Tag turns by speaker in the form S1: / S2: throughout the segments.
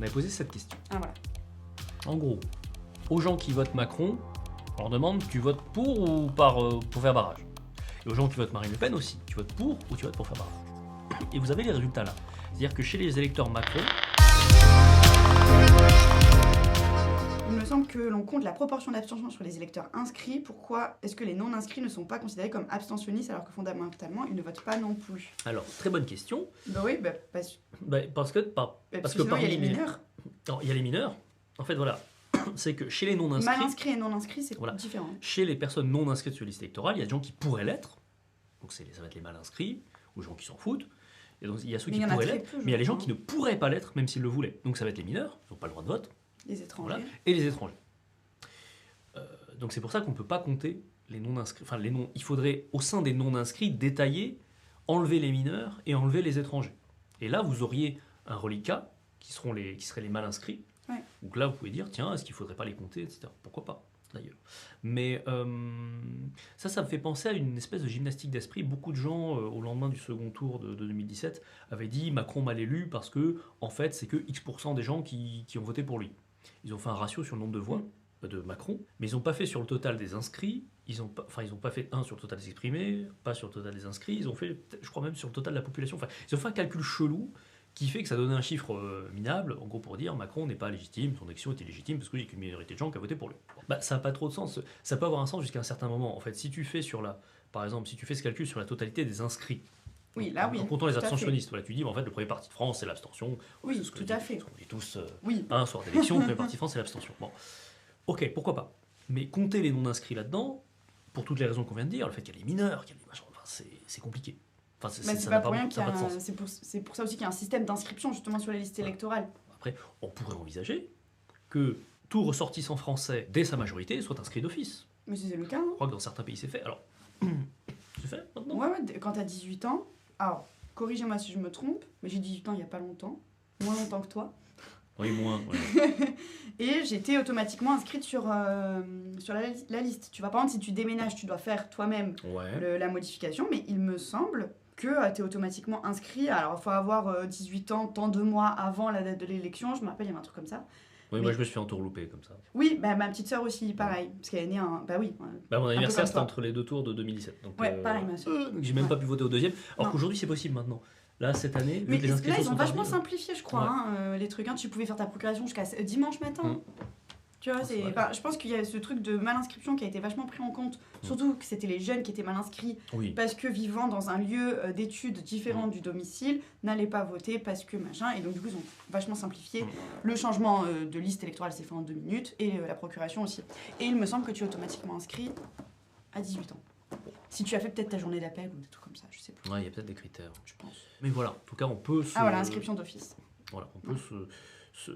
S1: m'avez posé cette question.
S2: Ah voilà.
S1: En gros, aux gens qui votent Macron, on leur demande tu votes pour ou pour faire barrage. Et aux gens qui votent Marine Le Pen aussi, tu votes pour ou tu votes pour faire barrage. Et vous avez les résultats là. C'est-à-dire que chez les électeurs Macron,
S2: Il me semble que l'on compte la proportion d'abstention sur les électeurs inscrits. Pourquoi est-ce que les non-inscrits ne sont pas considérés comme abstentionnistes alors que fondamentalement ils ne votent pas non plus?
S1: alors très bonne question.
S2: Bah oui,
S1: Parce que
S2: sinon il y a
S1: parmi
S2: les mineurs.
S1: Non, il y a les mineurs. En fait voilà, c'est que chez les non-inscrits,
S2: Mal inscrits et non inscrits, c'est
S1: Voilà.
S2: différent.
S1: chez les personnes non inscrites sur la liste électorale, il y a des gens qui pourraient l'être. Donc ça va être les mal inscrits ou les gens qui s'en foutent. Et donc il y a ceux
S2: Mais
S1: qui
S2: il y en a
S1: pourraient
S2: très
S1: l'être,
S2: peu,
S1: mais il y a les gens
S2: je
S1: qui ne pourraient pas l'être même s'ils le voulaient. Donc ça va être les mineurs, ils n'ont pas le droit de vote,
S2: Les étrangers.
S1: voilà, et les étrangers. Donc c'est pour ça qu'on ne peut pas compter les non-inscrits. Enfin, il faudrait, au sein des non-inscrits, détailler, enlever les mineurs et enlever les étrangers. Et là, vous auriez un reliquat qui seraient les mal inscrits.
S2: Ouais.
S1: Donc là, vous pouvez dire, tiens, est-ce qu'il ne faudrait pas les compter, etc. Pourquoi pas, d'ailleurs. Mais ça me fait penser à une espèce de gymnastique d'esprit. Beaucoup de gens, au lendemain du second tour de 2017, avaient dit Macron mal élu parce que, en fait, c'est que X% des gens qui ont voté pour lui. Ils ont fait un ratio sur le nombre de voix de Macron, mais ils n'ont pas fait sur le total des inscrits, ils n'ont pas fait 1 sur le total des exprimés, pas sur le total des inscrits, ils ont fait, je crois même sur le total de la population, enfin, ils ont fait un calcul chelou qui fait que ça donnait un chiffre minable, en gros pour dire Macron n'est pas légitime, son élection était légitime parce qu'il n'y a qu'une minorité de gens qui a voté pour lui. Ça n'a pas trop de sens, ça peut avoir un sens jusqu'à un certain moment. En fait, si tu fais par exemple, si tu fais ce calcul sur la totalité des inscrits,
S2: Oui, là oui.
S1: en comptant les
S2: tout à fait.
S1: abstentionnistes, voilà, tu dis en fait le premier parti de France c'est l'abstention.
S2: Oui,
S1: C'est ce que
S2: tout à fait.
S1: On dit tous
S2: Oui.
S1: un soir d'élection, le premier parti de France c'est l'abstention. Bon. Ok, pourquoi pas. Mais compter les non-inscrits là-dedans, pour toutes les raisons qu'on vient de dire, le fait qu'il y a les mineurs, qu'il y a les machins, enfin, c'est compliqué. Enfin,
S2: Mais c'est
S1: ça
S2: pas
S1: n'a
S2: pour rien qu'il y
S1: ça n'a
S2: a
S1: pas de sens.
S2: c'est pour ça aussi qu'il y a un système d'inscription justement sur les listes électorales.
S1: Après, on pourrait envisager que tout ressortissant français, dès sa majorité, soit inscrit d'office.
S2: Mais c'est le cas.
S1: Je
S2: Hein.
S1: crois que dans certains pays c'est fait. Alors, c'est fait maintenant
S2: Ouais, quand t'as 18 ans, alors corrigez-moi si je me trompe, mais j'ai 18 ans il y a pas longtemps, moins longtemps que toi.
S1: Oui, moins. Ouais.
S2: Et j'étais automatiquement inscrite sur la liste. Tu vois, par exemple, si tu déménages, tu dois faire toi-même
S1: Ouais.
S2: la modification, mais il me semble que tu es automatiquement inscrit. Alors, il faut avoir 18 ans, tant de mois avant la date de l'élection. Je me rappelle, il y avait un truc comme ça.
S1: Oui,
S2: Mais-
S1: moi je me suis fait entourlouper comme ça.
S2: Oui, bah, ma petite sœur aussi, pareil. Parce qu'elle est née un. Bah oui.
S1: Mon anniversaire
S2: comme
S1: c'était
S2: toi.
S1: entre les deux tours de 2017. Donc,
S2: Ouais, pareil, ma sœur.
S1: donc j'ai même
S2: Ouais.
S1: pas pu voter au deuxième. Alors
S2: Non.
S1: qu'aujourd'hui c'est possible maintenant. Là, cette année, vu
S2: Mais
S1: que les
S2: là,
S1: inscriptions
S2: ils ont
S1: sont
S2: vachement
S1: tardives,
S2: simplifié, je crois,
S1: Ouais.
S2: les trucs. Hein. Tu pouvais faire ta procuration jusqu'à dimanche matin.
S1: Mm.
S2: Tu vois,
S1: C'est vrai.
S2: je pense qu'il y a ce truc de mal inscription qui a été vachement pris en compte. Surtout que c'était les jeunes qui étaient mal inscrits
S1: Oui.
S2: parce que vivant dans un lieu d'études différent du domicile, n'allaient pas voter parce que machin. Et donc, du coup, ils ont vachement simplifié. Le changement de liste électorale s'est fait en 2 minutes et la procuration aussi. Et il me semble que tu es automatiquement inscrit à 18 ans. Si tu as fait peut-être ta journée d'appel ou des trucs comme ça, je sais plus,
S1: Ouais, il y a peut-être des critères.
S2: je pense.
S1: Mais voilà, en tout cas, on peut se.
S2: Ah voilà, inscription d'office.
S1: Voilà, on peut se.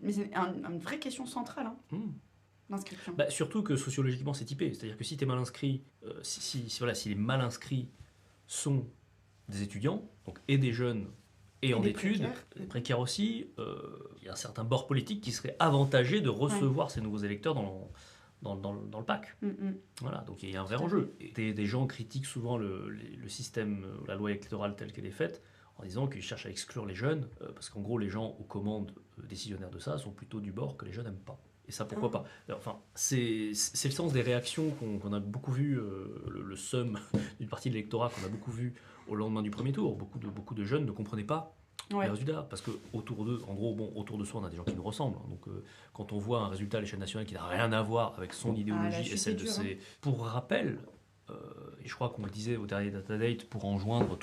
S2: Mais c'est une vraie question centrale, hein,
S1: Hmm.
S2: l'inscription.
S1: Bah, surtout que sociologiquement, c'est typé. C'est-à-dire que si tu es mal inscrit, si les mal inscrits sont des étudiants, donc et des jeunes et en
S2: des
S1: études,
S2: précaires.
S1: des précaires aussi, il y a un certain bord politique qui serait avantagé de recevoir ces nouveaux électeurs dans le pack. Voilà, donc il y a un vrai
S2: Tout à
S1: enjeu. Et des gens critiquent souvent le système, la loi électorale telle qu'elle est faite, en disant qu'ils cherchent à exclure les jeunes, parce qu'en gros, les gens aux commandes décisionnaires de ça sont plutôt du bord que les jeunes n'aiment pas. Et ça, pourquoi pas? Enfin, c'est le sens des réactions qu'on a beaucoup vu, le seum d'une partie de l'électorat qu'on a beaucoup vu au lendemain du premier tour. Beaucoup de jeunes ne comprenaient pas
S2: Ouais.
S1: les résultats, parce que autour d'eux, en gros, autour de soi, on a des gens qui nous ressemblent. Donc, quand on voit un résultat à l'échelle nationale qui n'a rien à voir avec son
S2: la
S1: idéologie
S2: chute
S1: et celle
S2: est
S1: de
S2: dure,
S1: ses... Pour rappel, et je crois qu'on le disait au dernier Data Date, pour enjoindre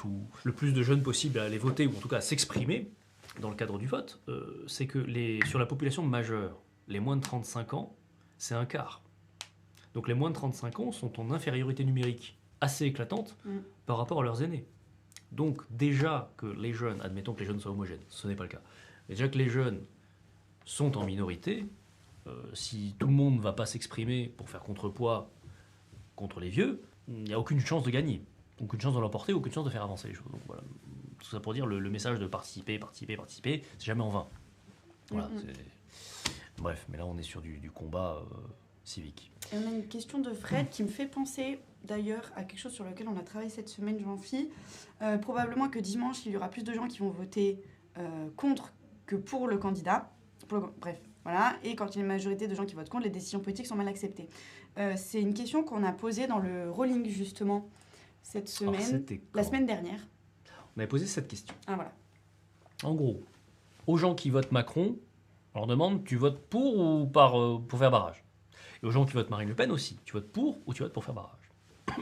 S1: le plus de jeunes possible à aller voter, ou en tout cas à s'exprimer dans le cadre du vote, c'est que sur la population majeure, les moins de 35 ans, c'est un quart. Donc les moins de 35 ans sont en infériorité numérique assez éclatante par rapport à leurs aînés. Donc déjà que les jeunes, admettons que les jeunes soient homogènes, ce n'est pas le cas, mais déjà que les jeunes sont en minorité, si tout le monde ne va pas s'exprimer pour faire contrepoids contre les vieux, il n'y a aucune chance de gagner, aucune chance de l'emporter, aucune chance de faire avancer les choses. Donc voilà, tout ça pour dire le message de participer, c'est jamais en vain. Voilà, bref, mais là on est sur du combat civique.
S2: Et on a une question de Fred qui me fait penser d'ailleurs à quelque chose sur lequel on a travaillé cette semaine, Jean-Phi. Probablement que dimanche, il y aura plus de gens qui vont voter contre que pour le candidat. Bref, voilà. Et quand il y a une majorité de gens qui votent contre, les décisions politiques sont mal acceptées. C'est une question qu'on a posée dans le Rolling, justement, cette semaine, la semaine dernière.
S1: On avait posé cette question.
S2: Ah, voilà.
S1: En gros, aux gens qui votent Macron, on leur demande, tu votes pour ou pour faire barrage? Et aux gens qui votent Marine Le Pen aussi, tu votes pour ou tu votes pour faire barrage?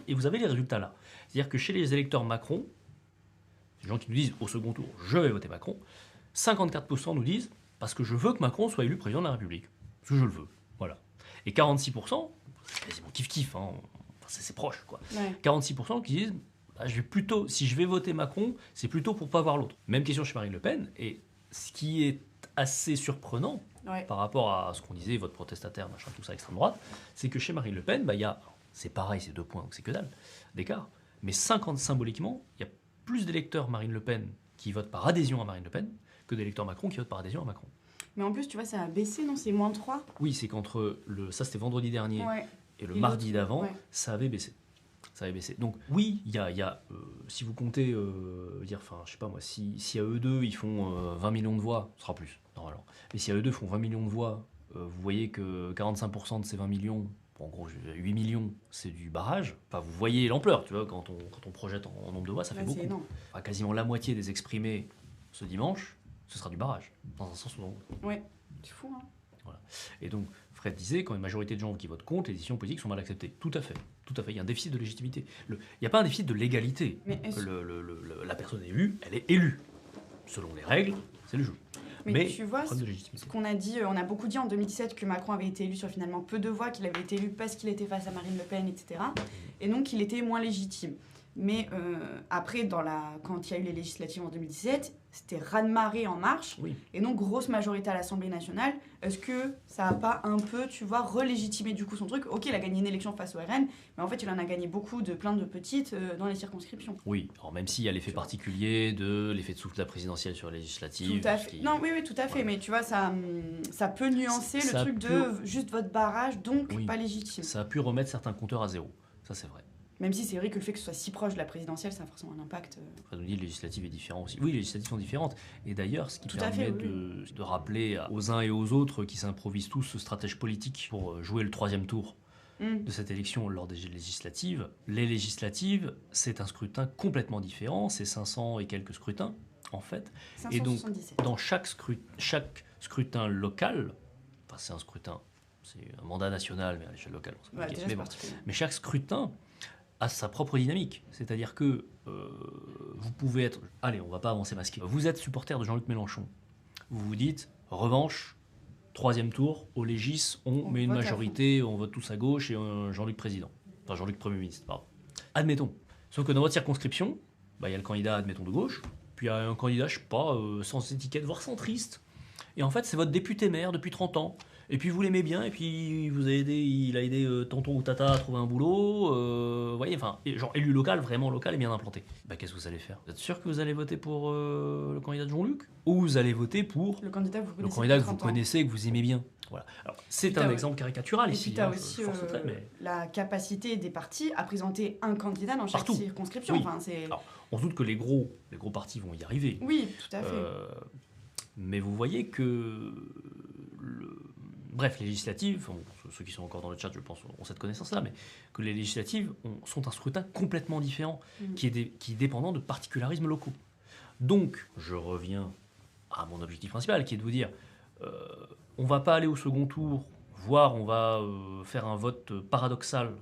S1: Et vous avez les résultats là. C'est-à-dire que chez les électeurs Macron, les gens qui nous disent au second tour, je vais voter Macron, 54% nous disent parce que je veux que Macron soit élu président de la République. Parce que je le veux. Voilà. Et 46%, c'est quasiment kiff-kiff, hein. Enfin, c'est proche, quoi.
S2: Ouais.
S1: 46% qui disent je vais plutôt, si je vais voter Macron, c'est plutôt pour pas voir l'autre. Même question chez Marine Le Pen. Et ce qui est assez surprenant par rapport à ce qu'on disait, vote protestataire, machin, tout ça, extrême droite, c'est que chez Marine Le Pen, il y a, c'est pareil, c'est 2 points, donc c'est que dalle d'écart. Mais symboliquement, il y a plus d'électeurs Marine Le Pen qui votent par adhésion à Marine Le Pen que d'électeurs Macron qui votent par adhésion à Macron.
S2: Mais en plus, tu vois, ça a baissé, non? C'est -3.
S1: Oui, c'est qu'entre ça c'était vendredi dernier et le mardi d'avant, ça avait baissé. Ça avait baissé. Donc oui, il y a si vous comptez je sais pas moi, si à eux deux ils font 20 millions de voix, ce sera plus normalement. Mais si à eux deux font 20 millions de voix, vous voyez que 45% de ces 20 millions, en gros 8 millions, c'est du barrage. Enfin, vous voyez l'ampleur, tu vois, quand on projette en nombre de voix, ça fait beaucoup. Enfin, quasiment la moitié des exprimés ce dimanche, ce sera du barrage, dans un sens ou dans l'autre.
S2: Ouais, c'est fou, hein.
S1: Voilà. Et donc, Fred disait, quand une majorité de gens qui votent contre, les décisions politiques sont mal acceptées. Tout à fait. Tout à fait. Il y a un déficit de légitimité. Il n'y a pas un déficit de légalité. La personne élue, elle est élue. Selon les règles, c'est le jeu.
S2: Mais tu vois, ce qu'on a dit, on a beaucoup dit en 2017 que Macron avait été élu sur finalement peu de voix, qu'il avait été élu parce qu'il était face à Marine Le Pen, etc. Et donc, il était moins légitime. Mais après, quand il y a eu les législatives en 2017, c'était raz-de-marée en marche.
S1: Oui.
S2: Et donc, grosse majorité à l'Assemblée nationale. Est-ce que ça n'a pas un peu, tu vois, relégitimé du coup son truc? Ok, il a gagné une élection face au RN, mais en fait, il en a gagné beaucoup plein de petites dans les circonscriptions.
S1: Oui, alors même s'il y a l'effet particulier de l'effet de souffle de la présidentielle sur les législatives.
S2: Tout à fait. Non, oui, tout à fait. Mais tu vois, ça peut nuancer le truc de juste votre barrage, donc pas légitime.
S1: Ça a pu remettre certains compteurs à zéro. Ça, c'est vrai.
S2: Même si c'est vrai que le fait que ce soit si proche de la présidentielle, ça a forcément un impact.
S1: Après, on dit que le législatif est différent aussi. Oui, les législatives sont différentes. Et d'ailleurs, ce qui permet de rappeler aux uns et aux autres qui s'improvisent tous stratèges politiques pour jouer le 3e tour de cette élection lors des législatives. Les législatives, c'est un scrutin complètement différent. C'est 500 et quelques scrutins, en fait.
S2: 577.
S1: Et donc, dans chaque scrutin local, enfin, c'est un scrutin, c'est un mandat national, mais à l'échelle locale, mais chaque scrutin a sa propre dynamique. C'est-à-dire que vous pouvez être... Allez, on va pas avancer masqué. Vous êtes supporter de Jean-Luc Mélenchon. Vous vous dites, revanche, 3e tour, au Légis, on met une majorité, on vote tous à gauche et Jean-Luc président. Enfin, Jean-Luc Premier ministre, pardon. Admettons. Sauf que dans votre circonscription, il y a le candidat, admettons, de gauche, puis il y a un candidat, je sais pas, sans étiquette, voire centriste. Et en fait, c'est votre député maire depuis 30 ans. Et puis vous l'aimez bien, et puis il a aidé tonton ou tata à trouver un boulot, voyez, enfin, genre élu local, vraiment local et bien implanté. Qu'est-ce que vous allez faire? Vous êtes sûr que vous allez voter pour le candidat de Jean-Luc? Ou vous allez voter pour
S2: le candidat que vous
S1: connaissez, que vous aimez bien? Voilà. Alors, c'est un exemple caricatural ici.
S2: Et puis tu as aussi la capacité des partis à présenter un candidat dans chaque circonscription.
S1: Oui.
S2: Enfin,
S1: alors, on se doute que les gros partis vont y arriver.
S2: Oui, tout à fait.
S1: Mais vous voyez que... Bref, les législatives, ceux qui sont encore dans le chat, je pense, ont cette connaissance-là, mais que les législatives sont un scrutin complètement différent, qui est dépendant de particularismes locaux. Donc, je reviens à mon objectif principal, qui est de vous dire, on va pas aller au second tour, voire on va faire un vote paradoxal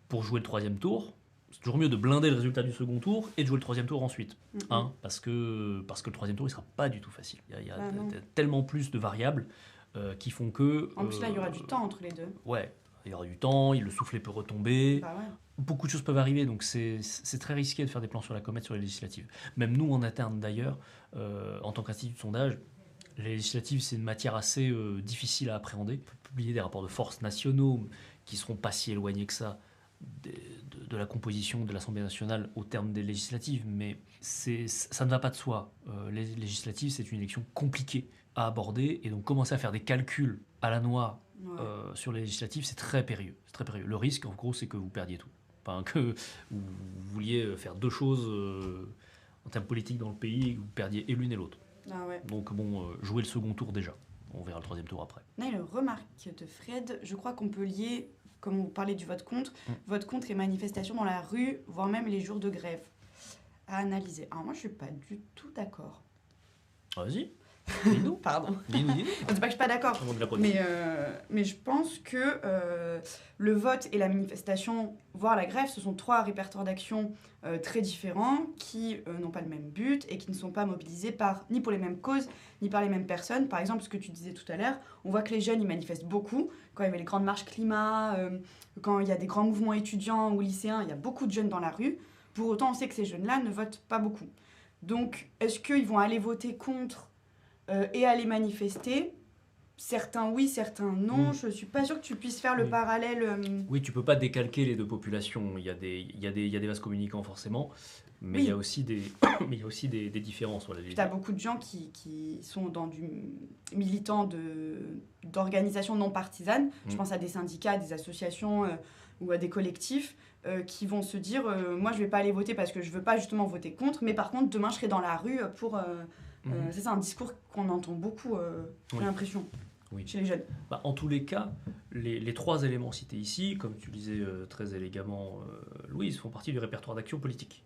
S1: pour jouer le 3e tour. C'est toujours mieux de blinder le résultat du second tour et de jouer le 3e tour ensuite. Parce que le 3e tour, il sera pas du tout facile. Il y a tellement plus de variables qui font que...
S2: En plus, là, il y aura du temps entre les deux.
S1: Ouais, il y aura du temps, le soufflet peut retomber. Beaucoup de choses peuvent arriver, donc c'est très risqué de faire des plans sur la comète sur les législatives. Même nous, en interne d'ailleurs, en tant qu'institut de sondage, les législatives, c'est une matière assez difficile à appréhender. On peut publier des rapports de force nationaux qui ne seront pas si éloignés que ça de la composition de l'Assemblée nationale au terme des législatives, mais ça ne va pas de soi. Les législatives, c'est une élection compliquée à aborder, et donc commencer à faire des calculs à la noix sur les législatives, c'est très périlleux. C'est très périlleux. Le risque, en gros, c'est que vous perdiez tout. Enfin, que vous vouliez faire deux choses en termes politiques dans le pays et que vous perdiez et l'une et l'autre.
S2: Ah ouais.
S1: Donc bon, jouer le second tour déjà. On verra le troisième tour après.
S2: Là, il remarque de Fred, je crois qu'on peut lier, comme on parlait du vote contre, vote contre et manifestation dans la rue, voire même les jours de grève. À analyser. Alors moi, je suis pas du tout d'accord.
S1: Vas-y, dis-nous.
S2: Pardon.
S1: Dis-nous.
S2: C'est pas que je suis pas d'accord. Mais je pense que le vote et la manifestation, voire la grève, ce sont 3 répertoires d'action très différents qui n'ont pas le même but et qui ne sont pas mobilisés ni pour les mêmes causes, ni par les mêmes personnes. Par exemple, ce que tu disais tout à l'heure, on voit que les jeunes, ils manifestent beaucoup. Quand il y avait les grandes marches climat, quand il y a des grands mouvements étudiants ou lycéens, il y a beaucoup de jeunes dans la rue. Pour autant, on sait que ces jeunes-là ne votent pas beaucoup. Donc, est-ce qu'ils vont aller voter contre et aller manifester ? Certains oui, certains non. Je ne suis pas sûre que tu puisses faire le parallèle.
S1: Oui, tu ne peux pas décalquer les deux populations. Il y a des vases communicants forcément, mais il y a aussi des différences. Voilà,
S2: tu as beaucoup de gens qui sont dans du militant d'organisations non partisanes. Je pense à des syndicats, des associations ou à des collectifs qui vont se dire moi je ne vais pas aller voter parce que je ne veux pas justement voter contre, mais par contre demain je serai dans la rue pour... c'est un discours qu'on entend beaucoup, j'ai l'impression, chez les jeunes.
S1: En tous les cas, les 3 éléments cités ici, comme tu le disais très élégamment, Louise, font partie du répertoire d'action politique.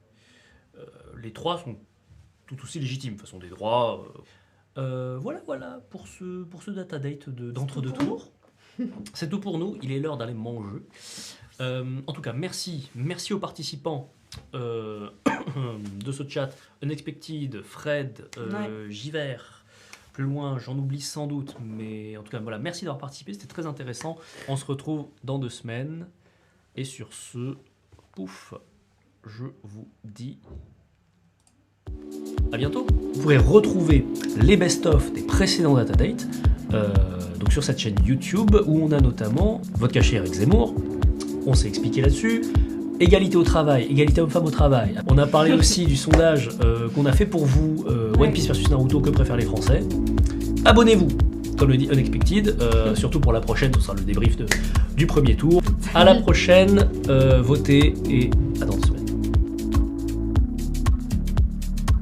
S1: Les 3 sont tout aussi légitimes, de façon des droits. Voilà pour ce data date d'entre-deux tours. C'est tout pour nous, il est l'heure d'aller manger. En tout cas, merci aux participants de ce chat, Unexpected, Fred, Jiver, plus loin, j'en oublie sans doute, mais en tout cas, voilà, merci d'avoir participé, c'était très intéressant. On se retrouve dans 2 semaines, et sur ce, pouf, je vous dis à bientôt. Vous pourrez retrouver les best-of des précédents datadates donc sur cette chaîne YouTube, où on a notamment Vote caché Eric Zemmour, on s'est expliqué là-dessus. Égalité au travail, égalité homme-femme au travail. On a parlé aussi du sondage qu'on a fait pour vous, One Piece versus Naruto, que préfèrent les Français. Abonnez-vous, comme le dit Unexpected, surtout pour la prochaine, ce sera le débrief du premier tour. À la prochaine, votez et